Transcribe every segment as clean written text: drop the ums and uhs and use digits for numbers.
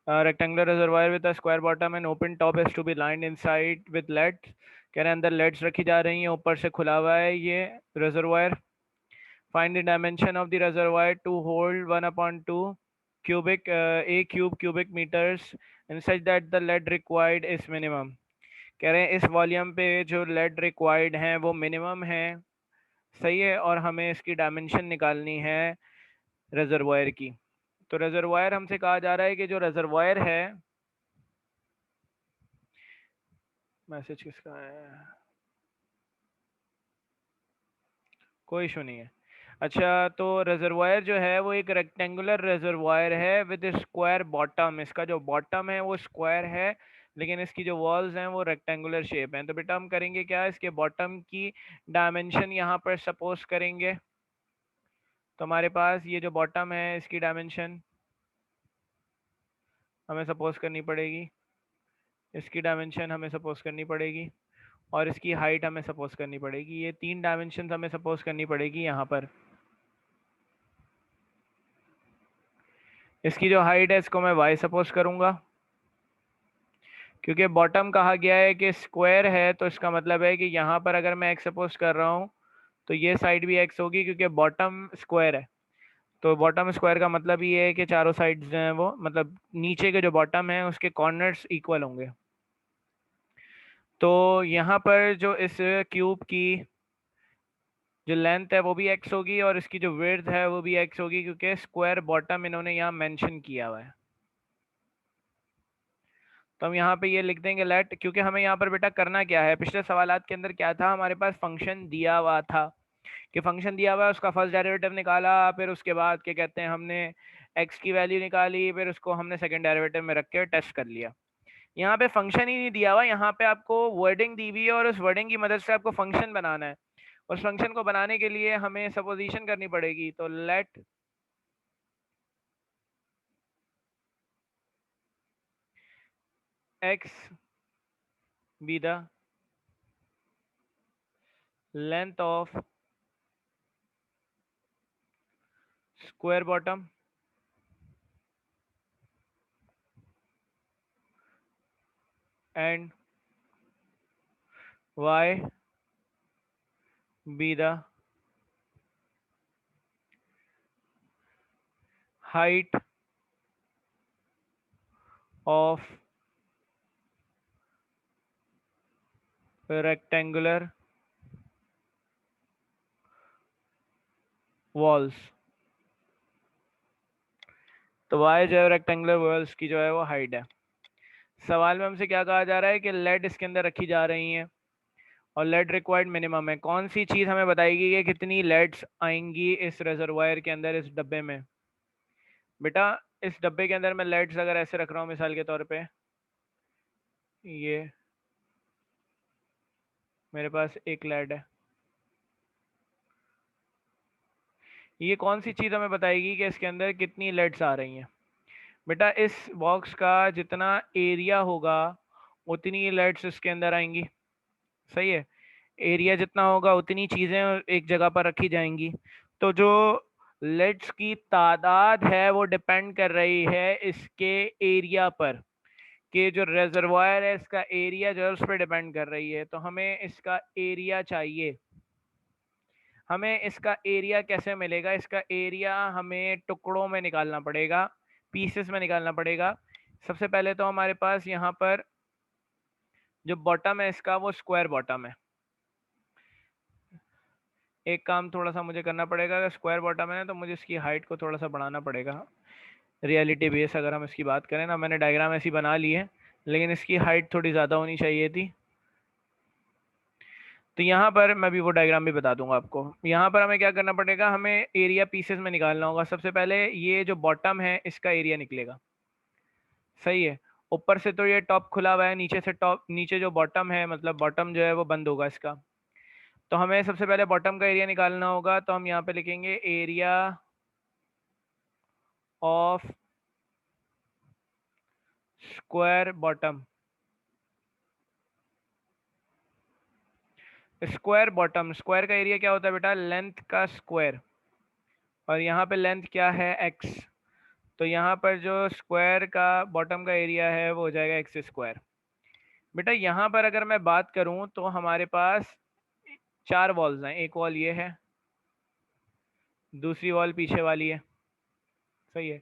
Rectangular reservoir with a square bottom and open top has to be lined inside with leads. कह रहे हैं अंदर leads रखी जा रही हैं, ऊपर से खुला हुआ है ये reservoir. Find the dimension of the reservoir to hold 1/2 cubic a cube cubic meters and such that the lead required is minimum। कह रहे हैं इस वॉल्यूम पे जो लेड रिक्वायर्ड है वो मिनिमम है, सही है, और हमें इसकी डायमेंशन निकालनी है रिजर्वायर की। तो रिजर्वायर हमसे कहा जा रहा है कि जो रिजर्वायर है, मैसेज किसका है, कोई इशू नहीं है। अच्छा, तो रिजर्वायर जो है वो एक रेक्टेंगुलर रिजर्वायर है विद स्क्वायर बॉटम। इसका जो बॉटम है वो स्क्वायर है, लेकिन इसकी जो वॉल्स हैं वो रेक्टेंगुलर शेप हैं। तो बेटा हम करेंगे क्या, इसके बॉटम की डायमेंशन यहाँ पर सपोज करेंगे। तो हमारे पास ये जो बॉटम है इसकी डायमेंशन हमें सपोज करनी पड़ेगी, इसकी डायमेंशन हमें सपोज करनी पड़ेगी, और इसकी हाइट हमें सपोज करनी पड़ेगी। ये 3 डायमेंशन हमें सपोज करनी पड़ेगी यहाँ पर। इसकी जो हाइट है इसको मैं y सपोज करूँगा, क्योंकि बॉटम कहा गया है कि स्क्वायर है, तो इसका मतलब है कि यहाँ पर अगर मैं x सपोज कर रहा हूँ तो ये साइड भी x होगी, क्योंकि बॉटम स्क्वायर है। तो बॉटम स्क्वायर का मतलब ये है कि चारों साइड्स जो हैं वो, मतलब नीचे के जो बॉटम है उसके कॉर्नर्स इक्वल होंगे। तो यहाँ पर जो इस क्यूब की जो लेंथ है वो भी x होगी, और इसकी जो विड्थ है वो भी x होगी, क्योंकि स्क्वायर बॉटम इन्होंने यहाँ मेंशन किया हुआ है। तो हम यहाँ पे ये लिख देंगे लेट, क्योंकि हमें यहाँ पर बेटा करना क्या है, पिछले सवालात के अंदर क्या था, हमारे पास फंक्शन दिया हुआ था कि फंक्शन दिया हुआ है, उसका फर्स्ट डेरिवेटिव निकाला, फिर उसके बाद क्या कहते हैं हमने x की वैल्यू निकाली, फिर उसको हमने सेकंड डेरिवेटिव में रख के टेस्ट कर लिया। यहाँ पे फंक्शन ही नहीं दिया हुआ, यहाँ पे आपको वर्डिंग दी हुई है, और उस वर्डिंग की मदद से आपको फंक्शन बनाना है। उस फंक्शन को बनाने के लिए हमें सपोजिशन करनी पड़ेगी। तो late x be the length of square bottom and y be the height of rectangular walls। तो y जो है रेक्टेंगुलर वॉल्स की जो है वो हाइट है। सवाल में हमसे क्या कहा जा रहा है कि लेड इसके अंदर रखी जा रही हैं और लेड रिक्वायर्ड मिनिमम है। कौन सी चीज़ हमें बताएगी कि कितनी लेड्स आएंगी इस रिजर्वायर के अंदर, इस डब्बे में। बेटा इस डब्बे के अंदर मैं लेड्स अगर ऐसे रख रहा हूँ मिसाल के तौर पे, ये मेरे पास एक लेड है, ये कौन सी चीज़ हमें बताएगी कि इसके अंदर कितनी लेड्स आ रही हैं। बेटा इस बॉक्स का जितना एरिया होगा उतनी लेड्स इसके अंदर आएंगी, सही है। एरिया जितना होगा उतनी चीज़ें एक जगह पर रखी जाएंगी। तो जो लेड्स की तादाद है वो डिपेंड कर रही है इसके एरिया पर, कि जो रिजर्वायर है इसका एरिया जो है उस पर डिपेंड कर रही है। तो हमें इसका एरिया चाहिए। हमें इसका एरिया कैसे मिलेगा, इसका एरिया हमें टुकड़ों में निकालना पड़ेगा, पीसेस में निकालना पड़ेगा। सबसे पहले तो हमारे पास यहाँ पर जो बॉटम है इसका वो स्क्वायर बॉटम है। एक काम थोड़ा सा मुझे करना पड़ेगा, अगर स्क्वायर बॉटम है ना तो मुझे इसकी हाइट को थोड़ा सा बढ़ाना पड़ेगा। रियलिटी बेस अगर हम इसकी बात करें ना, मैंने डायग्राम ऐसी बना ली है, लेकिन इसकी हाइट थोड़ी ज़्यादा होनी चाहिए थी। तो यहाँ पर मैं भी वो डायग्राम भी बता दूंगा आपको। यहाँ पर हमें क्या करना पड़ेगा, हमें एरिया पीसेस में निकालना होगा। सबसे पहले ये जो बॉटम है इसका एरिया निकलेगा, सही है। ऊपर से तो ये टॉप खुला हुआ है, नीचे से टॉप, नीचे जो बॉटम है मतलब बॉटम जो है वो बंद होगा इसका। तो हमें सबसे पहले बॉटम का एरिया निकालना होगा। तो हम यहाँ पे लिखेंगे area of square bottom. Square bottom, square का एरिया क्या होता है बेटा, लेंथ का स्क्वायर, और यहाँ पे लेंथ क्या है x। तो यहाँ पर जो स्क्वायर का बॉटम का एरिया है वो हो जाएगा एक्स स्क्वायर। बेटा यहाँ पर अगर मैं बात करूँ तो हमारे पास 4 वॉल्स हैं, एक वॉल ये है, दूसरी वॉल पीछे वाली है, सही है।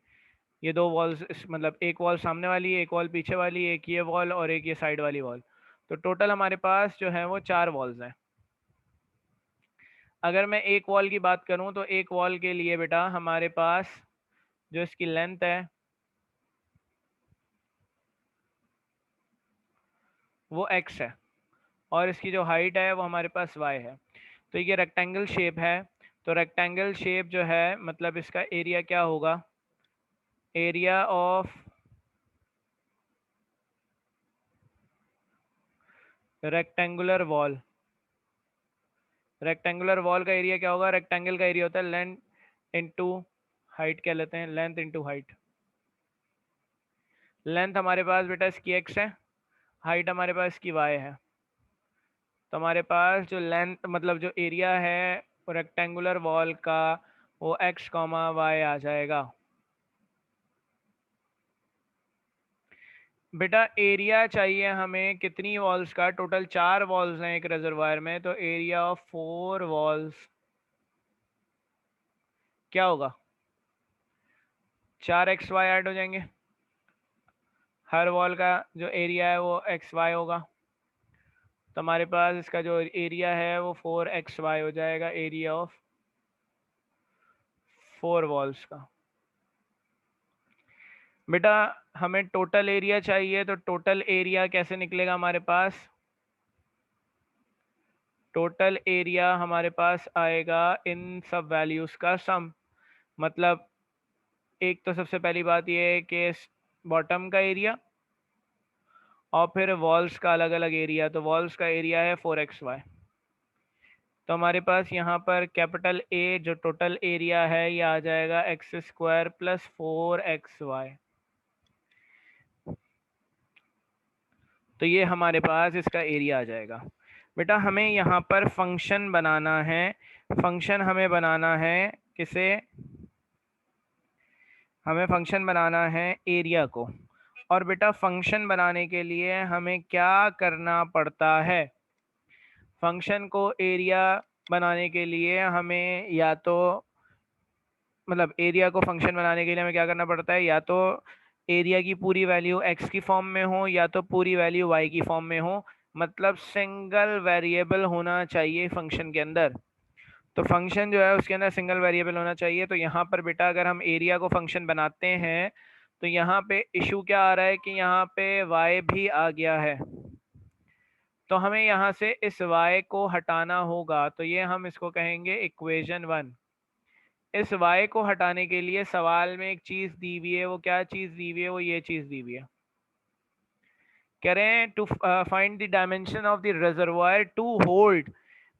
ये 2 वॉल्स मतलब एक वॉल सामने वाली है, एक वॉल पीछे वाली, एक ये वॉल और एक ये साइड वाली वॉल। तो टोटल हमारे पास जो है वो 4 वॉल्स हैं। अगर मैं एक वॉल की बात करूं तो एक वॉल के लिए बेटा हमारे पास जो इसकी लेंथ है वो x है और इसकी जो हाइट है वो हमारे पास y है। तो ये रेक्टेंगल शेप है, तो रेक्टेंगल शेप जो है मतलब इसका एरिया क्या होगा, area of rectangular wall. Rectangular wall का एरिया क्या होगा, रेक्टेंगल का एरिया होता है लेंथ इंटू हाइट, क्या लेते हैं लेंथ इंटू हाइट। लेंथ हमारे पास बेटा इसकी x है, हाइट हमारे पास इसकी y है। तो हमारे पास जो लेंथ मतलब जो एरिया है रेक्टेंगुलर वॉल का वो x कॉमा वाई आ जाएगा। बेटा एरिया चाहिए हमें कितनी वॉल्स का, टोटल 4 वॉल्स हैं एक रिजर्वायर में, तो एरिया ऑफ 4 वॉल्स क्या होगा, 4xy ऐड हो जाएंगे। हर वॉल का जो एरिया है वो xy होगा, तो हमारे पास इसका जो एरिया है वो 4xy हो जाएगा, एरिया ऑफ 4 वॉल्स का। बेटा हमें टोटल एरिया चाहिए, तो टोटल एरिया कैसे निकलेगा हमारे पास, टोटल एरिया हमारे पास आएगा इन सब वैल्यूज़ का सम। मतलब एक तो सबसे पहली बात ये है कि बॉटम का एरिया और फिर वॉल्स का अलग अलग एरिया, तो वॉल्स का एरिया है 4xy। तो हमारे पास यहाँ पर कैपिटल ए जो टोटल एरिया है ये आ जाएगा एक्स स्क्वायर प्लस 4xy। तो ये हमारे पास इसका एरिया आ जाएगा। बेटा हमें यहाँ पर फंक्शन बनाना है, फंक्शन हमें बनाना है किसे, हमें फंक्शन बनाना है एरिया को। और बेटा फंक्शन बनाने के लिए हमें क्या करना पड़ता है, फंक्शन को एरिया बनाने के लिए हमें या तो मतलब एरिया को फंक्शन बनाने के लिए हमें क्या करना पड़ता है, या तो एरिया की पूरी वैल्यू x की फॉर्म में हो या तो पूरी वैल्यू y की फॉर्म में हो, मतलब सिंगल वेरिएबल होना चाहिए फंक्शन के अंदर। तो फंक्शन जो है उसके अंदर सिंगल वेरिएबल होना चाहिए। तो यहाँ पर बेटा अगर हम एरिया को फंक्शन बनाते हैं तो यहाँ पे इशू क्या आ रहा है कि यहाँ पे y भी आ गया है, तो हमें यहाँ से इस y को हटाना होगा, तो ये हम इसको कहेंगे इक्वेशन 1। इस y को हटाने के लिए सवाल में एक चीज दी हुई है, वो क्या चीज दी हुई है, वो ये चीज दी हुई है, कह रहे हैं to find the dimension of the reservoir to hold,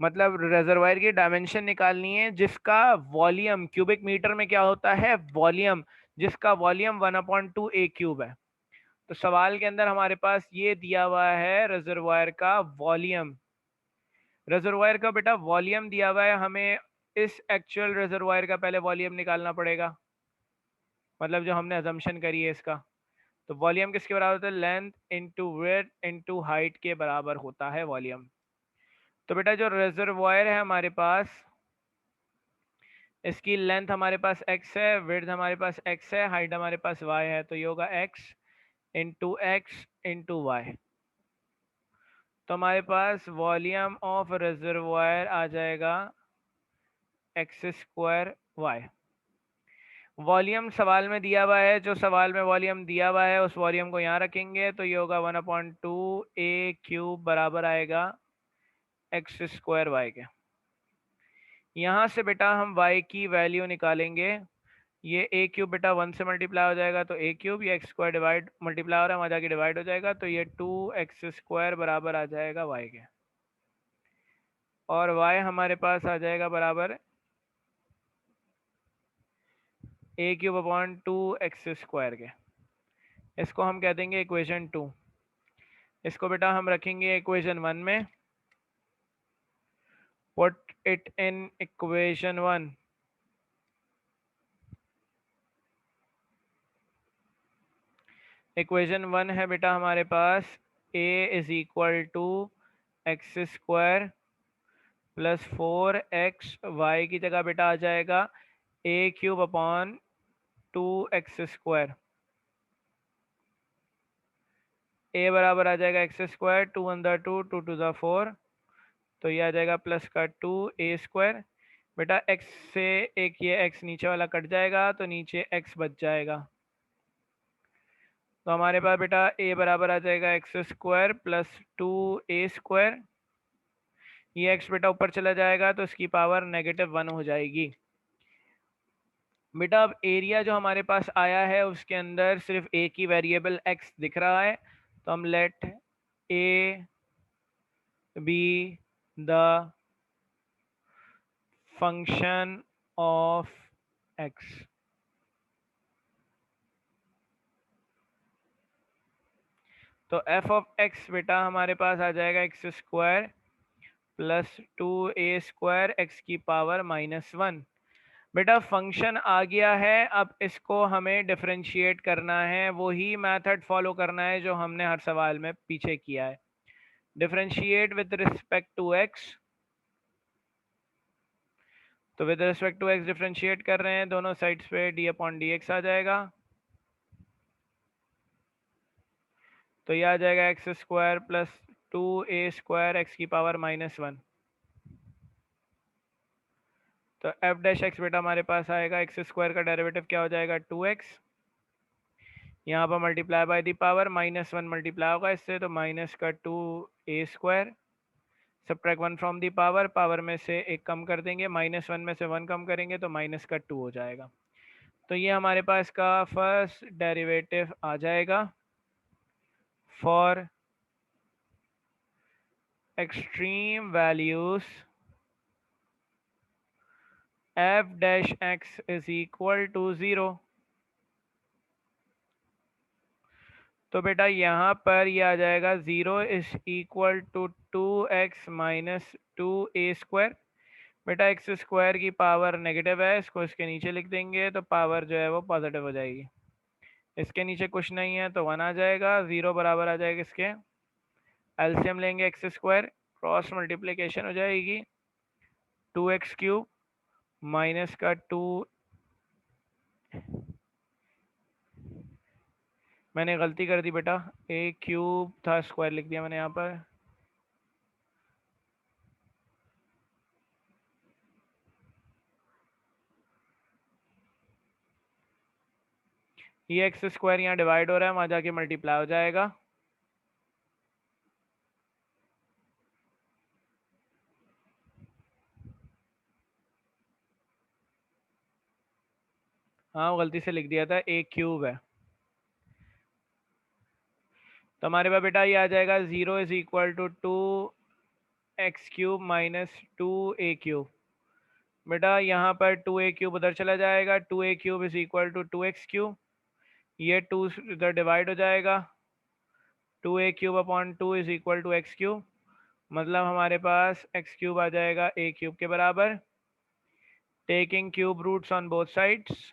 मतलब रिजर्वायर की डायमेंशन निकालनी है जिसका वॉल्यूम क्यूबिक मीटर में क्या होता है वॉल्यूम, जिसका वॉल्यूम 1/2 ए क्यूब है। तो सवाल के अंदर हमारे पास ये दिया हुआ है रिजर्वायर का वॉल्यूम, रिजर्वायर का बेटा वॉल्यूम दिया हुआ है, हमें इस एक्चुअल रिजर्वायर का पहले वॉल्यूम निकालना पड़ेगा, मतलब जो हमने अजम्पशन करी है इसका। तो वॉल्यूम किसके बराबर होता है, length into width into height के बराबर होता है वॉल्यूम। तो बेटा जो रिजर्वायर है हमारे पास, इसकी लेंथ हमारे पास x है, विड्थ हमारे पास x है, हाइट हमारे पास y है, तो ये होगा x इंटू वाई। तो हमारे पास वॉल्यूम ऑफ रिजर्वायर आ जाएगा एक्स स्क्वायर वाई। वॉल्यूम सवाल में दिया हुआ है, जो सवाल में वॉल्यूम दिया हुआ है उस वॉल्यूम को यहाँ रखेंगे, तो ये होगा 1/2 ए क्यूब बराबर आएगा एक्स स्क्वायर वाई के। यहाँ से बेटा हम y की वैल्यू निकालेंगे, ये ए क्यूब बेटा 1 से मल्टीप्लाई हो जाएगा, तो ए क्यूब, ये एक्स स्क्वायर डिवाइड मल्टीप्लाई हो रहा है वहाँ जाके डिवाइड हो जाएगा, तो ये 2x स्क्वायर बराबर आ जाएगा y के, और y हमारे पास आ जाएगा बराबर ए क्यूब अपॉन 2x स्क्वायर के। इसको हम कह देंगे इक्वेशन 2। इसको बेटा हम रखेंगे इक्वेशन 1 में, put it in equation 1। Equation 1 है बेटा हमारे पास a is equal to x square plus 4xy की जगह बेटा आ जाएगा a cube upon 2x square. a बराबर आ जाएगा एक्स स्क्वायर, 2 × 2 2 × 4, तो ये आ जाएगा प्लस का 2a² बेटा। x से एक ये x नीचे वाला कट जाएगा तो नीचे x बच जाएगा। तो हमारे पास बेटा a बराबर आ जाएगा एक्स स्क्वायर प्लस 2a²। ये x बेटा ऊपर चला जाएगा तो इसकी पावर -1 हो जाएगी। बेटा अब एरिया जो हमारे पास आया है उसके अंदर सिर्फ एक ही वेरिएबल x दिख रहा है, तो हम let a be the function of x। तो f ऑफ x बेटा हमारे पास आ जाएगा x square plus 2a² x की पावर -1। बेटा फंक्शन आ गया है, अब इसको हमें डिफरेंशिएट करना है, वही मेथड फॉलो करना है जो हमने हर सवाल में पीछे किया है। Differentiate with respect to x, तो with respect to x differentiate कर रहे हैं, दोनों साइड्स पे d/dx आ जाएगा। तो यह आ जाएगा x square plus 2a² x की पावर -1। तो एफ डैश एक्स बेटा हमारे पास आएगा, एक्स स्क्वायर का डेरिवेटिव क्या हो जाएगा 2x, यहाँ पर multiply by the power -1 multiply होगा इससे, तो माइनस का 2a², subtract 1 from the power में से एक कम कर देंगे, -1 में से 1 कम करेंगे तो माइनस का 2 हो जाएगा। तो ये हमारे पास का फर्स्ट डेरिवेटिव आ जाएगा for extreme values f dash x is equal to 0। तो बेटा यहाँ पर ये आ जाएगा 0 is equal to 2x minus 2a²। बेटा एक्स स्क्वायर की पावर नेगेटिव है, इसको इसके नीचे लिख देंगे तो पावर जो है वो पॉजिटिव हो जाएगी। इसके नीचे कुछ नहीं है तो 1 आ जाएगा, 0 बराबर आ जाएगा इसके एलसीएम लेंगे एक्स स्क्वायर, क्रॉस मल्टीप्लिकेशन हो जाएगी 2x³ माइनस का 2, मैंने गलती कर दी बेटा, a³ था, स्क्वायर लिख दिया मैंने यहाँ पर। ये एक्स स्क्वायर यहाँ डिवाइड हो रहा है, वहाँ जाके मल्टीप्लाई हो जाएगा। हाँ गलती से लिख दिया था, a³ है। तो हमारे पास बेटा ये आ जाएगा 0 is equal to 2x³ minus 2a³। बेटा यहाँ पर 2a³ उधर चला जाएगा, 2a³ is equal to 2x³, ये 2 इधर डिवाइड हो जाएगा, 2a³ upon 2 is equal to x³, मतलब हमारे पास x³ आ जाएगा a³ के बराबर। Taking cube roots on both sides,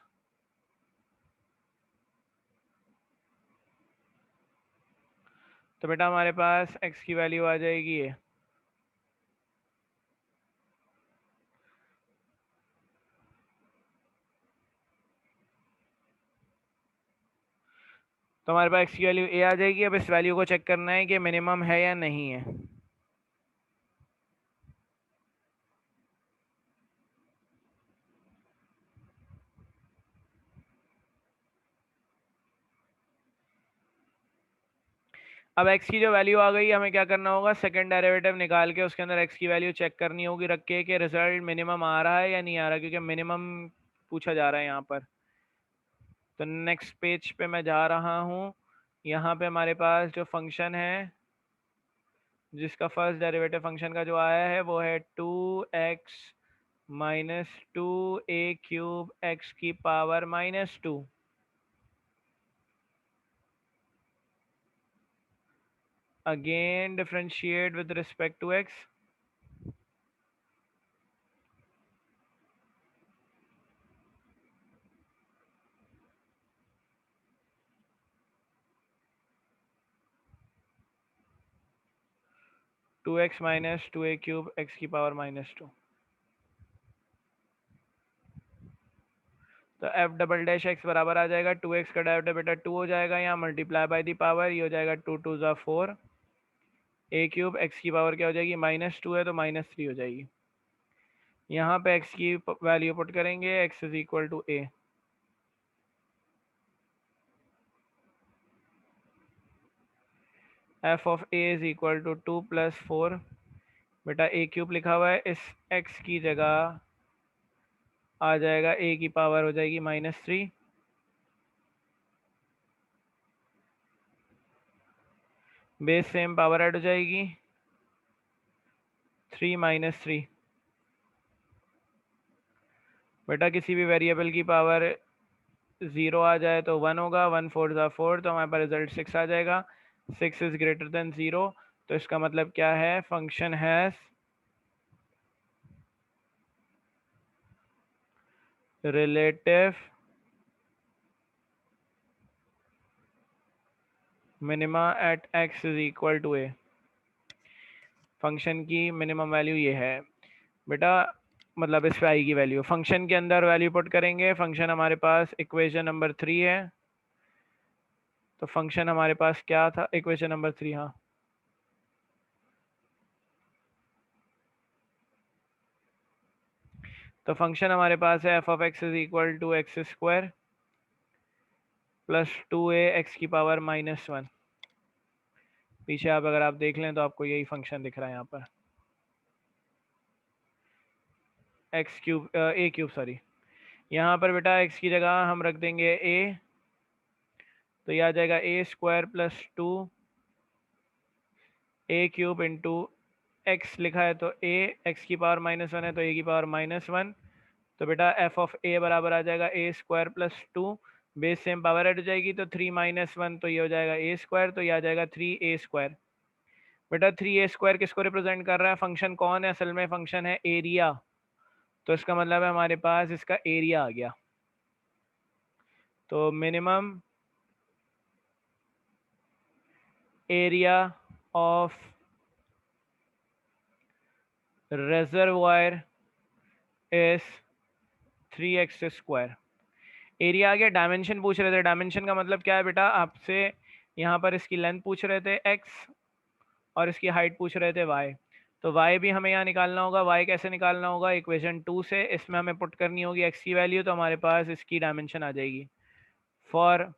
तो बेटा हमारे पास x की वैल्यू आ जाएगी ये। तो हमारे पास x की वैल्यू a आ जाएगी। अब इस वैल्यू को चेक करना है कि मिनिमम है या नहीं है। अब x की जो वैल्यू आ गई, हमें क्या करना होगा, सेकंड डेरिवेटिव निकाल के उसके अंदर x की वैल्यू चेक करनी होगी रख के कि रिजल्ट मिनिमम आ रहा है या नहीं आ रहा, क्योंकि मिनिमम पूछा जा रहा है यहाँ पर। तो नेक्स्ट पेज पे मैं जा रहा हूँ, यहाँ पे हमारे पास जो फंक्शन है जिसका फर्स्ट डेरिवेटिव फंक्शन का जो आया है वो है 2x माइनस 2a³ x की power -2। Again differentiate with respect to x, 2x minus 2a cube x की पावर -2। तो f डबल डैश x बराबर आ जाएगा 2x का डेरिवेटिव बेटा 2 हो जाएगा, यहाँ मल्टीप्लाई बाय दी पावर, ये हो जाएगा 2 2 ज़ा 4, a क्यूब x की पावर क्या हो जाएगी -2 है तो -3 हो जाएगी। यहाँ पे x की वैल्यू पुट करेंगे, x is equal to a। f of a is equal to 2 + 4, बेटा a क्यूब लिखा हुआ है, इस x की जगह आ जाएगा a की पावर हो जाएगी -3, बेस सेम पावर ऐड हो जाएगी 3 - 3। बेटा किसी भी वेरिएबल की पावर 0 आ जाए तो 1 होगा, 1 4 ज़ा 4, तो हमारे पास रिजल्ट 6 आ जाएगा। 6 इज ग्रेटर देन 0, तो इसका मतलब क्या है, function has relative minima at x is equal to a। Function की मिनिमम वैल्यू ये है बेटा, मतलब इस पे आई की वैल्यू फंक्शन के अंदर वैल्यू पुट करेंगे। फंक्शन हमारे पास इक्वेशन नंबर 3 है, तो फंक्शन हमारे पास क्या था, इक्वेशन नंबर 3, हाँ तो फंक्शन हमारे पास है f of x is equal to x² plus 2a x की पावर -1। पीछे आप अगर आप देख लें तो आपको यही फंक्शन दिख रहा है यहाँ पर, a क्यूब सॉरी। यहाँ पर बेटा x की जगह हम रख देंगे a, तो यह आ जाएगा a² plus 2 a cube into x लिखा है तो a, x की पावर -1 है तो a की पावर -1, तो बेटा f ऑफ a बराबर आ जाएगा a² plus 2, base same power add हो जाएगी तो 3 - 1, तो ये हो जाएगा a², तो ये आ जाएगा 3a²। बेटा 3a² किसको रिप्रेजेंट कर रहा है, फंक्शन कौन है, असल में फंक्शन है एरिया, तो इसका मतलब है हमारे पास इसका एरिया आ गया। तो minimum area of reservoir is 3x²। Area आ गया। डायमेंशन पूछ रहे थे, डायमेंशन का मतलब क्या है बेटा, आपसे यहाँ पर इसकी लेंथ पूछ रहे थे x और इसकी हाइट पूछ रहे थे y, तो y भी हमें यहाँ निकालना होगा। y कैसे निकालना होगा, इक्वेशन 2 से, इसमें हमें पुट करनी होगी x की वैल्यू, तो हमारे पास इसकी डायमेंशन आ जाएगी for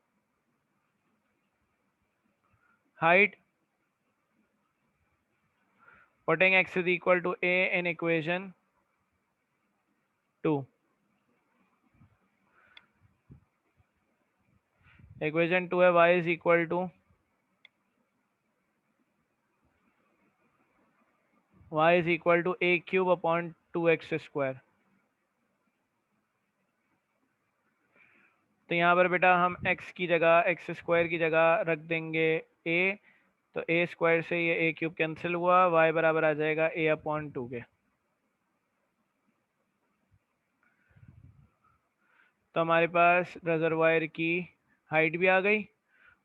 height putting x is equal to a in equation 2। Equation 2 है y is equal to a cube upon 2x²। तो यहाँ पर बेटा हम x की जगह x² की जगह रख देंगे a, तो a² से ये a क्यूब कैंसिल हुआ, y बराबर आ जाएगा a अपॉन 2 के। तो हमारे पास रिजर्वायर की हाइट भी आ गई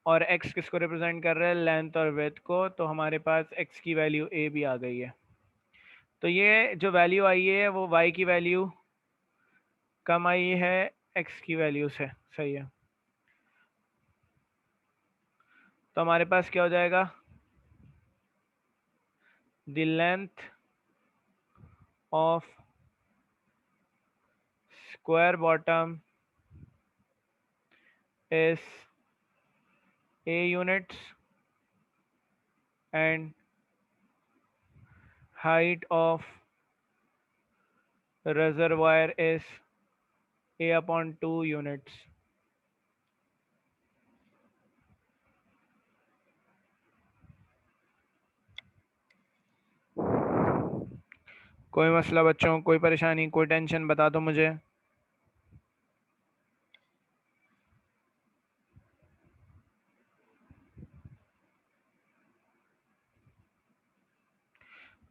और x किसको रिप्रेजेंट कर रहा है, लेंथ और विड्थ को, तो हमारे पास x की वैल्यू a भी आ गई है। तो ये जो वैल्यू आई है वो y की वैल्यू कम आई है x की वैल्यू से, सही है। तो हमारे पास क्या हो जाएगा, the length of square bottom is a units and height of reservoir is a upon 2 units। कोई मसला बच्चों, कोई परेशानी, कोई टेंशन, बता दो मुझे।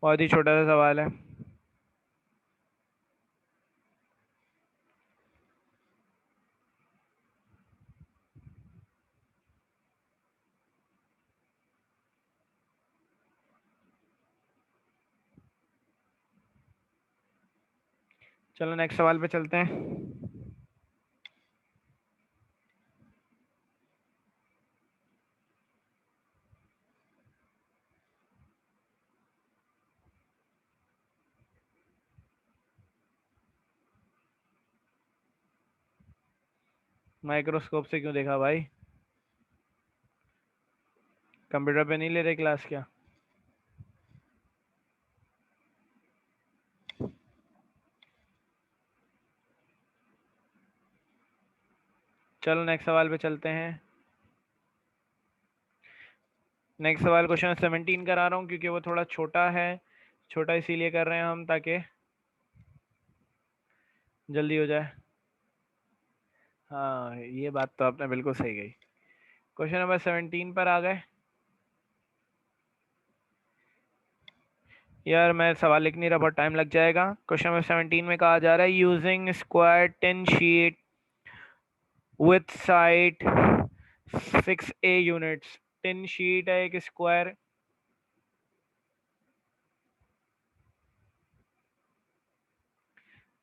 बहुत ही छोटा सा सवाल है। चलो नेक्स्ट सवाल पे चलते हैं। माइक्रोस्कोप से क्यों देखा भाई? कंप्यूटर पे नहीं ले रहे क्लास क्या? चलो नेक्स्ट सवाल पे चलते हैं। नेक्स्ट सवाल क्वेश्चन 17 करा रहा हूँ क्योंकि वो थोड़ा छोटा है। छोटा इसीलिए कर रहे हैं हम ताकि जल्दी हो जाए। हाँ ये बात तो आपने बिल्कुल सही कही। क्वेश्चन नंबर 17 पर आ गए। यार मैं सवाल लिख नहीं रहा, बहुत टाइम लग जाएगा। क्वेश्चन नंबर 17 में कहा जा रहा है using square tin sheet with side 6A units. Tin sheet है एक स्क्वायर।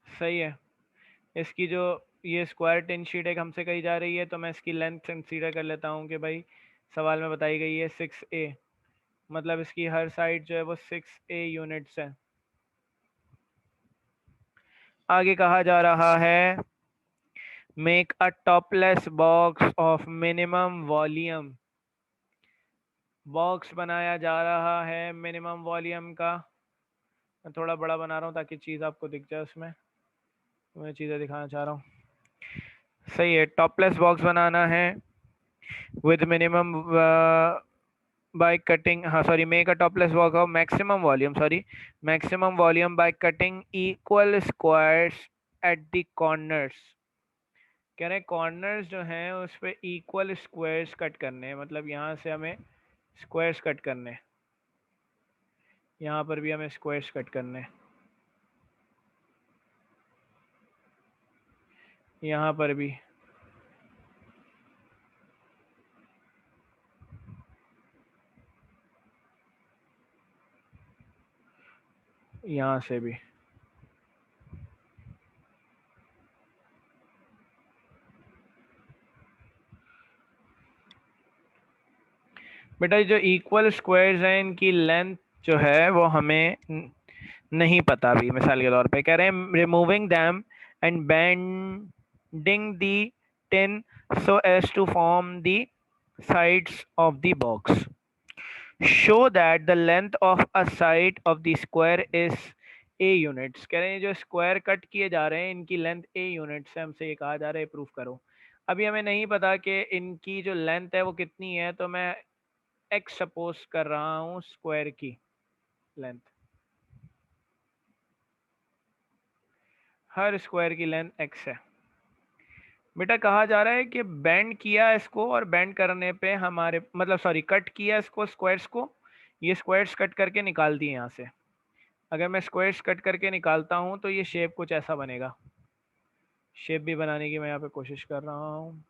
सही है। इसकी जो ये स्क्वायर टिन शीट एक हमसे कही जा रही है, तो मैं इसकी लेंथ कंसीडर कर लेता हूँ कि भाई सवाल में बताई गई है 6A, मतलब इसकी हर साइड जो है वो 6A यूनिट्स है। आगे कहा जा रहा है make a topless box of minimum volume. Box बनाया जा रहा है मिनिमम वॉल्यूम का। मैं थोड़ा बड़ा बना रहा हूँ ताकि चीज़ आपको दिख जाए उसमें। मैं चीज़ें दिखाना चाह रहा हूँ। सही है, टॉपलेस बॉक्स बनाना है with minimum by cutting, sorry, make a topless box of maximum volume, sorry, maximum volume by cutting equal squares at the corners। कह रहे हैं कॉर्नर्स जो हैं उस पे इक्वल स्क्वायर्स कट करने हैं, मतलब यहाँ से हमें स्क्वायर्स कट करने हैं, यहाँ पर भी हमें स्क्वायर्स कट करने हैं, यहाँ पर भी, यहाँ से भी। बेटा जो इक्वल स्क्वायर्स हैं इनकी लेंथ जो है वो हमें नहीं पता अभी। मिसाल के तौर पे कह रहे हैं removing them and bending the tin so as to form the sides of the box, show that the length of a side of the square is a units। कह रहे हैं जो स्क्वायर कट किए जा रहे हैं इनकी लेंथ a यूनिट्स है, हमसे ये कहा जा रहा है प्रूफ करो। अभी हमें नहीं पता कि इनकी जो लेंथ है वो कितनी है, तो मैं x सपोज कर रहा हूँ स्क्वायर की लेंथ। हर स्क्वायर की लेंथ x है। बेटा कहा जा रहा है कि बेंड किया इसको, और बेंड करने पे हमारे मतलब सॉरी कट किया इसको स्क्वायर्स को, ये स्क्वायर्स कट करके निकाल दिए यहाँ से। अगर मैं स्क्वायर्स कट करके निकालता हूँ तो ये शेप कुछ ऐसा बनेगा। शेप भी बनाने की मैं यहाँ पे कोशिश कर रहा हूँ।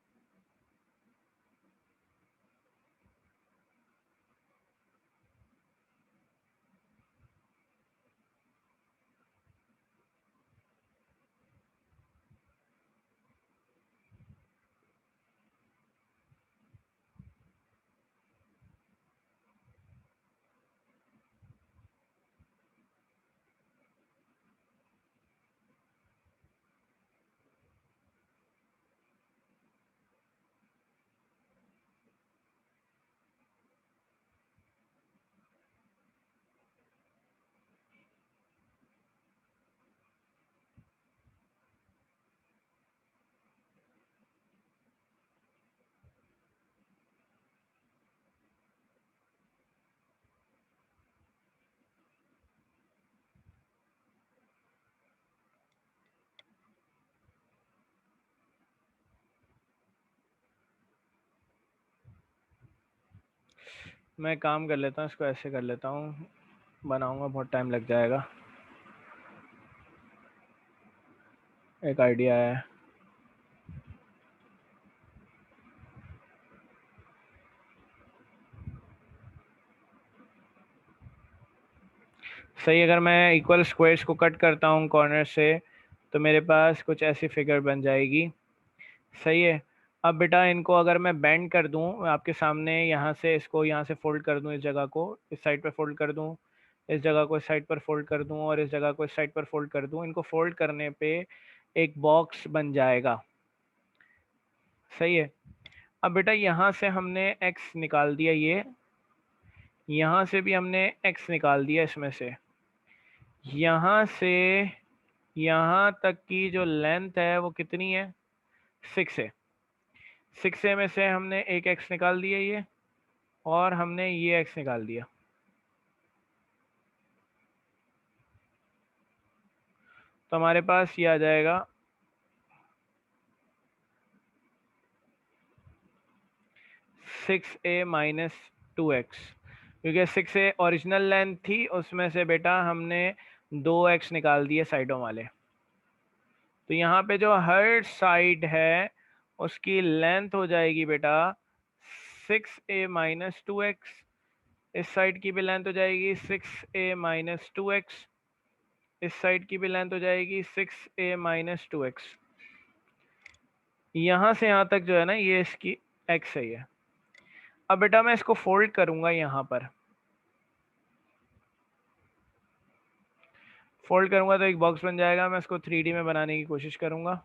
मैं काम कर लेता हूँ, इसको ऐसे कर लेता हूँ, बनाऊंगा बहुत टाइम लग जाएगा। एक आइडिया है। सही, अगर मैं इक्वल स्क्वायर्स को कट करता हूँ कॉर्नर से तो मेरे पास कुछ ऐसी फिगर बन जाएगी। सही है। अब बेटा इनको अगर मैं बेंड कर दूं आपके सामने, यहाँ से इसको यहाँ से फोल्ड कर दूं, इस जगह को इस साइड पर फोल्ड कर दूं, इस जगह को इस साइड पर फोल्ड कर दूं और इस जगह को इस साइड पर फोल्ड कर दूं, इनको फोल्ड करने पे एक बॉक्स बन जाएगा। सही है। अब बेटा यहाँ से हमने x निकाल दिया, ये यहाँ से भी हमने x निकाल दिया, इसमें से यहाँ से यहाँ तक की जो लेंथ है वो कितनी है, 6 है। 6 में से हमने एक x निकाल दिया ये, और हमने ये x निकाल दिया। तो हमारे पास ये आ जाएगा 6a माइनस 2x, क्योंकि 6a ओरिजिनल लेंथ थी, उसमें से बेटा हमने 2x निकाल दिए साइडों वाले। तो यहाँ पे जो हर साइड है उसकी लेंथ हो जाएगी बेटा 6a माइनस 2x। इस साइड की भी लेंथ हो जाएगी 6a माइनस 2x, इस साइड की भी लेंथ हो जाएगी 6a माइनस 2x। यहाँ से यहाँ तक जो है ना ये इसकी x है ये। अब बेटा मैं इसको फोल्ड करूंगा, यहाँ पर फोल्ड करूंगा तो एक बॉक्स बन जाएगा। मैं इसको 3D में बनाने की कोशिश करूंगा।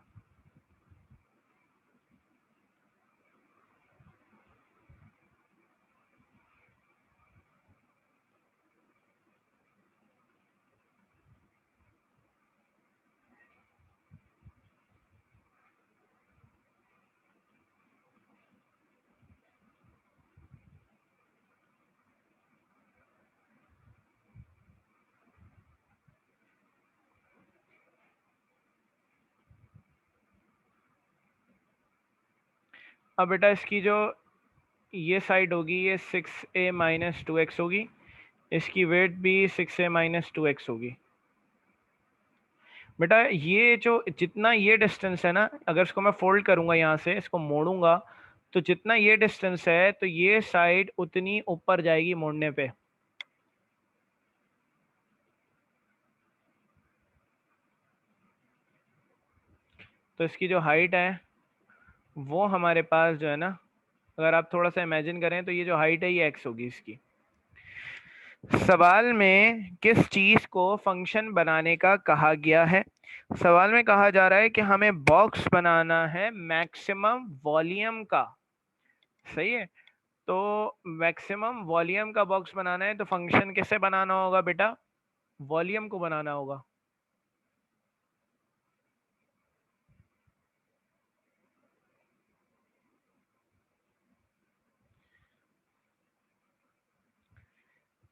अब बेटा इसकी जो ये साइड होगी ये 6a माइनस 2x होगी, इसकी वेट भी 6a माइनस 2x होगी। बेटा ये जो जितना ये डिस्टेंस है ना, अगर इसको मैं फोल्ड करूंगा, यहाँ से इसको मोड़ूंगा, तो जितना ये डिस्टेंस है तो ये साइड उतनी ऊपर जाएगी मोड़ने पे। तो इसकी जो हाइट है वो हमारे पास जो है ना, अगर आप थोड़ा सा इमेजिन करें तो ये जो हाइट है ये x होगी इसकी। सवाल में किस चीज को फंक्शन बनाने का कहा गया है? सवाल में कहा जा रहा है कि हमें बॉक्स बनाना है मैक्सिमम वॉल्यूम का। सही है। तो मैक्सिमम वॉल्यूम का बॉक्स बनाना है तो फंक्शन किससे बनाना होगा बेटा? वॉल्यूम को बनाना होगा।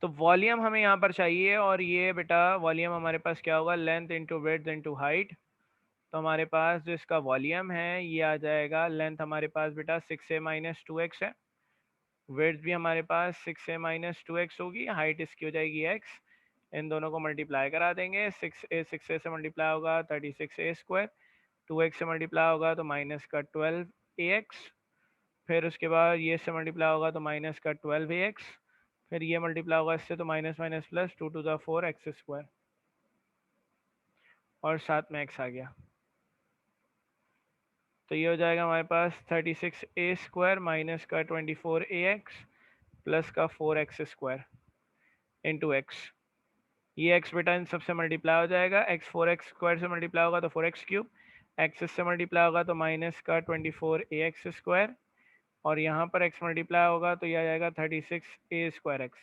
तो वॉल्यूम हमें यहाँ पर चाहिए, और ये बेटा वॉल्यूम हमारे पास क्या होगा, length into width into height. तो हमारे पास जो इसका वॉल्यूम है ये आ जाएगा, लेंथ हमारे पास बेटा 6a माइनस 2x है, विड्थ भी हमारे पास 6a माइनस 2x होगी, हाइट इसकी हो जाएगी x। इन दोनों को मल्टीप्लाई करा देंगे, 6a से मल्टीप्लाई होगा 36a स्क्वायर, 2x से मल्टीप्लाई होगा तो माइनस का 12ax, फिर उसके बाद ये से मल्टीप्लाई होगा तो माइनस का 12ax, फिर ये मल्टीप्लाई होगा इससे तो minus minus plus 2 to the 4 x square, और साथ में x आ गया। तो ये हो जाएगा हमारे पास 36a स्क्वायर माइनस का 24ax प्लस का 4x स्क्वायर इंटू एक्स। ये x बेटा इन सबसे मल्टीप्लाई हो जाएगा, x 4x स्क्वायर से मल्टीप्लाई होगा तो 4x क्यूब, x से मल्टीप्लाई होगा तो माइनस का 24ax स्क्वायर, और यहाँ पर x मल्टीप्लाई होगा तो यह आ जाएगा 36a स्क्वायर एक्स।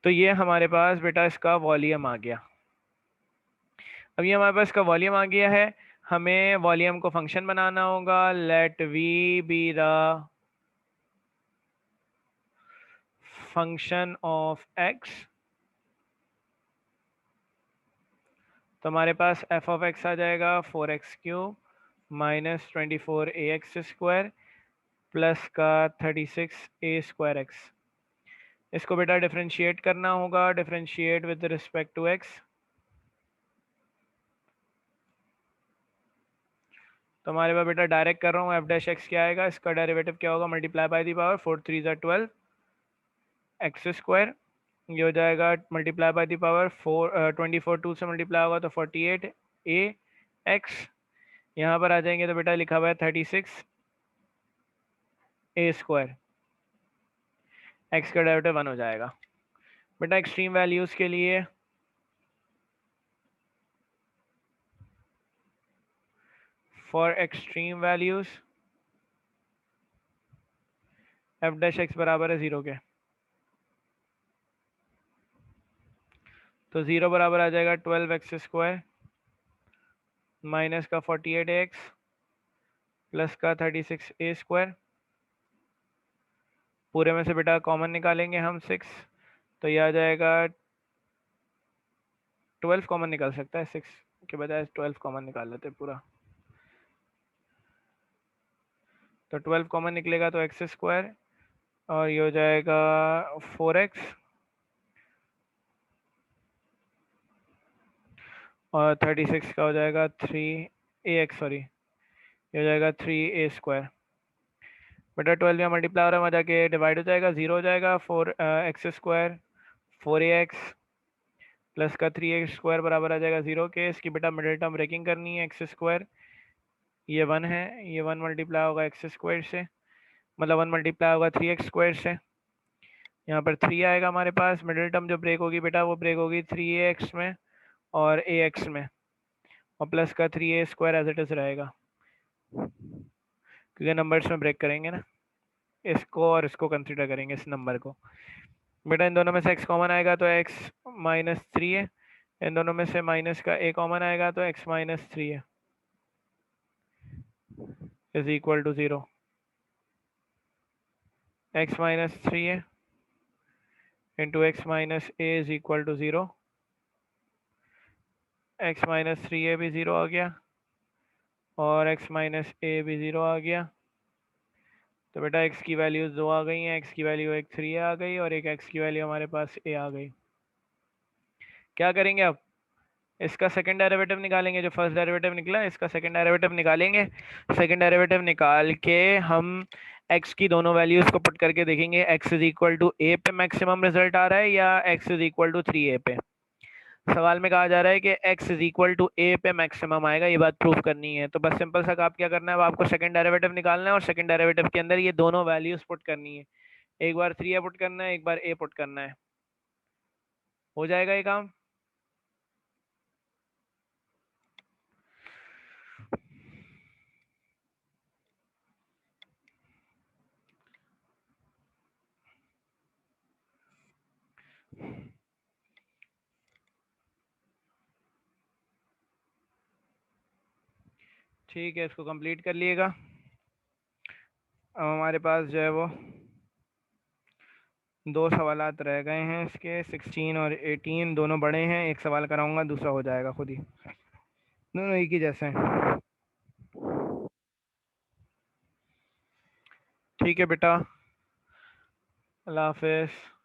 तो ये हमारे पास बेटा इसका वॉल्यूम आ गया। अब ये हमारे पास इसका वॉल्यूम आ गया है, हमें वॉल्यूम को फंक्शन बनाना होगा। Let v be the function of x। तो हमारे पास f ऑफ x आ जाएगा 4x cube minus 24ax square plus का 36a स्क्वायर एक्स। इसको बेटा डिफरेंशिएट करना होगा, differentiate with respect to x। तो हमारे पास बेटा डायरेक्ट कर रहा हूँ, एफ डैश एक्स क्या आएगा, इसका डेरिवेटिव क्या होगा, मल्टीप्लाई बाय दी पावर 4 3 ज़ा 12 एक्स स्क्वायर ये हो जाएगा मल्टीप्लाई बाय द पावर 24 2 से मल्टीप्लाई होगा तो 48 ए एक्स। यहाँ पर आ जाएंगे तो बेटा लिखा हुआ है 36 ए स्क्वायर। एक्स का डेरिवेटिव 1 हो जाएगा। बेटा एक्सट्रीम वैल्यूज के लिए for extreme values f dash x बराबर है 0 के, तो 0 बराबर आ जाएगा 12x स्क्वायर माइनस का 48x प्लस का 36 ए स्क्वायर। पूरे में से बेटा कॉमन निकालेंगे हम 6, तो ये आ जाएगा 12 कॉमन निकल सकता है, 6 के बजाय 12 कॉमन निकाल लेते पूरा। तो 12 कॉमन निकलेगा तो एक्स स्क्वायर और ये हो जाएगा 4x और 36 का हो जाएगा 3ax, सॉरी ये हो जाएगा 3a स्क्वायर। बेटा 12 में मल्टीप्लाई हो रहा है, वहाँ जाके डिवाइड हो जाएगा, 0 हो जाएगा। 4x स्क्वायर 4ax प्लस का 3x स्क्वायर बराबर आ जाएगा 0 के। इसकी बेटा मिडिल टर्म ब्रेकिंग करनी है, एक्स स्क्वायर ये 1 है, ये 1 मल्टीप्लाई होगा एक्स स्क्वायर से, मतलब 1 मल्टीप्लाई होगा 3x स्क्वायर से। यहाँ पर 3 आएगा हमारे पास। मिडिल टर्म जो ब्रेक होगी बेटा वो ब्रेक होगी 3ax में और ax में, और प्लस का 3a square as it is रहेगा, क्योंकि नंबर्स में ब्रेक करेंगे ना, इसको और इसको कंसिडर करेंगे इस नंबर को। बेटा इन दोनों में से x कॉमन आएगा तो x माइनस 3 है, इन दोनों में से माइनस का a कॉमन आएगा तो x माइनस 3 है is equal to 0। x minus 3 है into x minus a is equal to 0। x minus 3a भी 0 आ गया और x माइनस ए भी 0 आ गया। तो बेटा x की वैल्यूज 2 आ गई हैं, x की वैल्यू एक 3 आ गई और एक x की वैल्यू हमारे पास a आ गई। क्या करेंगे अब, इसका सेकंड डेरिवेटिव निकालेंगे। जो फर्स्ट डेरिवेटिव निकला इसका सेकंड डेरिवेटिव निकालेंगे। सेकंड डेरिवेटिव निकाल के हम x की दोनों वैल्यूज को पुट करके देखेंगे x is equal to a पे मैक्सिमम रिजल्ट आ रहा है या x is equal to 3a पे। सवाल में कहा जा रहा है कि x is equal to a पे मैक्सिमम आएगा, ये बात प्रूफ करनी है। तो बस सिंपल सा आप क्या करना है, आपको सेकंड डेरिवेटिव निकालना है और सेकंड डेरिवेटिव के अंदर ये दोनों वैल्यूज पुट करनी है। एक बार 3a पुट करना है, एक बार a पुट करना है, हो जाएगा ये काम। ठीक है, इसको कंप्लीट कर लिएगा। अब हमारे पास जो है वो 2 सवालात रह गए हैं इसके, 16 और 18 दोनों बड़े हैं। एक सवाल कराऊंगा, दूसरा हो जाएगा खुद ही, दोनों एक ही जैसे हैं। ठीक है बेटा, अल्लाह हाफिज़।